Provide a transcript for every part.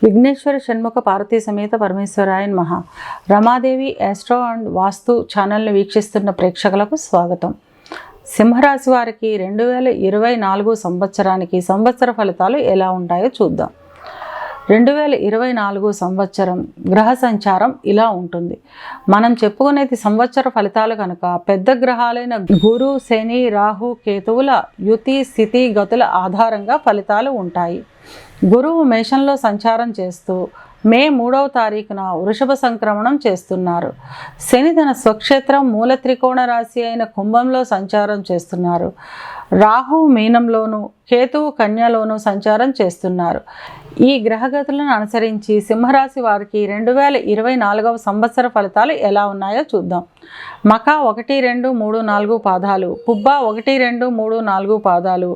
విఘ్నేశ్వర షణ్ముఖ పార్వతీ సమేత పరమేశ్వరాయ నమః. Ramadevi astro and వాస్తు ఛానల్ని వీక్షిస్తున్న ప్రేక్షకులకు స్వాగతం. సింహరాశి వారికి 2024 సంవత్సరానికి సంవత్సర ఫలితాలు ఎలా ఉంటాయో చూద్దాం. 2024 సంవత్సరం గ్రహ సంచారం ఇలా ఉంటుంది. మనం చెప్పుకునేది సంవత్సర ఫలితాలు కనుక పెద్ద గ్రహాలైన గురు, శని, రాహు, కేతువుల యుతి, స్థితి, గతుల ఆధారంగా ఫలితాలు ఉంటాయి. గురువు మేషంలో సంచారం చేస్తూ మే 3వ తారీఖున వృషభ సంక్రమణం చేస్తున్నారు. శని తన స్వక్షేత్రం మూల త్రికోణ రాశి అయిన కుంభంలో సంచారం చేస్తున్నారు. రాహు మీనంలోను, కేతువు కన్యలోను సంచారం చేస్తున్నారు. ఈ గ్రహగతులను అనుసరించి సింహరాశి వారికి 2024 సంవత్సర ఫలితాలు ఎలా ఉన్నాయో చూద్దాం. మఖ 1, 2, 3, 4 పాదాలు, పుబ్బ 1, 2, 3, 4 పాదాలు,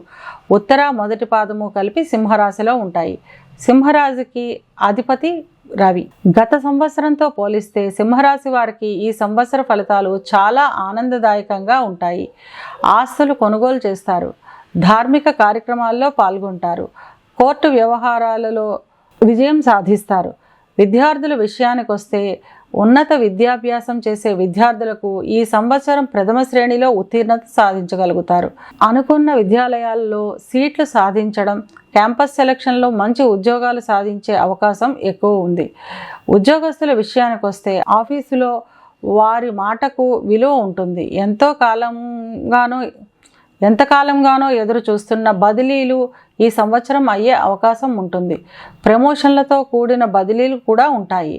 ఉత్తర మొదటి పాదము కలిపి సింహరాశిలో ఉంటాయి. సింహరాశికి అధిపతి రవి. గత సంవత్సరంతో పోలిస్తే సింహరాశి వారికి ఈ సంవత్సర ఫలితాలు చాలా ఆనందదాయకంగా ఉంటాయి. ఆస్తులు కొనుగోలు చేస్తారు. ధార్మిక కార్యక్రమాల్లో పాల్గొంటారు. కోర్టు వ్యవహారాలలో విజయం సాధిస్తారు. విద్యార్థుల విషయానికి వస్తే ఉన్నత విద్యాభ్యాసం చేసే విద్యార్థులకు ఈ సంవత్సరం ప్రథమ శ్రేణిలో ఉత్తీర్ణత సాధించగలుగుతారు. అనుకున్న విద్యాలయాల్లో సీట్లు సాధించడం, క్యాంపస్ సెలక్షన్లో మంచి ఉద్యోగాలు సాధించే అవకాశం ఎక్కువ ఉంది. ఉద్యోగస్తుల విషయానికి వస్తే ఆఫీసులో వారి మాటకు విలువ ఉంటుంది. ఎంతకాలంగానో ఎదురు చూస్తున్న బదిలీలు ఈ సంవత్సరం అయ్యే అవకాశం ఉంటుంది. ప్రమోషన్లతో కూడిన బదిలీలు కూడా ఉంటాయి.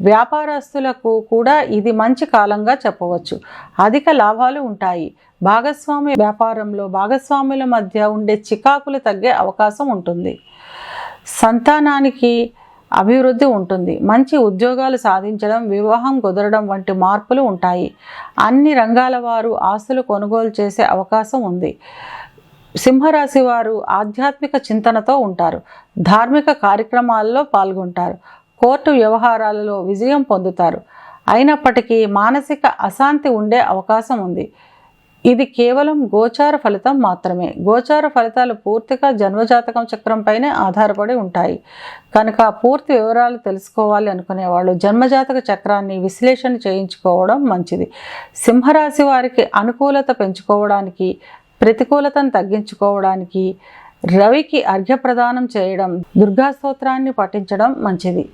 వ్యాపారస్తులకు కూడా ఇది మంచి కాలంగా చెప్పవచ్చు. అధిక లాభాలు ఉంటాయి. భాగస్వామి వ్యాపారంలో భాగస్వాముల మధ్య ఉండే చికాకులు తగ్గే అవకాశం ఉంటుంది. సంతానానికి అభివృద్ధి ఉంటుంది. మంచి ఉద్యోగాలు సాధించడం, వివాహం కుదరడం వంటి మార్పులు ఉంటాయి. అన్ని రంగాల వారు ఆస్తులు కొనుగోలు చేసే అవకాశం ఉంది. సింహరాశి వారు ఆధ్యాత్మిక చింతనతో ఉంటారు. ధార్మిక కార్యక్రమాల్లో పాల్గొంటారు. కోర్టు వ్యవహారాలలో విజయం పొందుతారు. అయినప్పటికీ మానసిక అశాంతి ఉండే అవకాశం ఉంది. ఇది కేవలం గోచార ఫలితం మాత్రమే. గోచార ఫలితాలు పూర్తిగా జన్మజాతకం చక్రంపైనే ఆధారపడి ఉంటాయి కనుక పూర్తి వివరాలు తెలుసుకోవాలి అనుకునే వాళ్ళు జన్మజాతక చక్రాన్ని విశ్లేషణ చేయించుకోవడం మంచిది. సింహరాశి వారికి అనుకూలత పెంచుకోవడానికి, ప్రతికూలతను తగ్గించుకోవడానికి రవికి అర్ఘ్యప్రదానం చేయడం, దుర్గా స్తోత్రాన్ని పఠించడం మంచిది.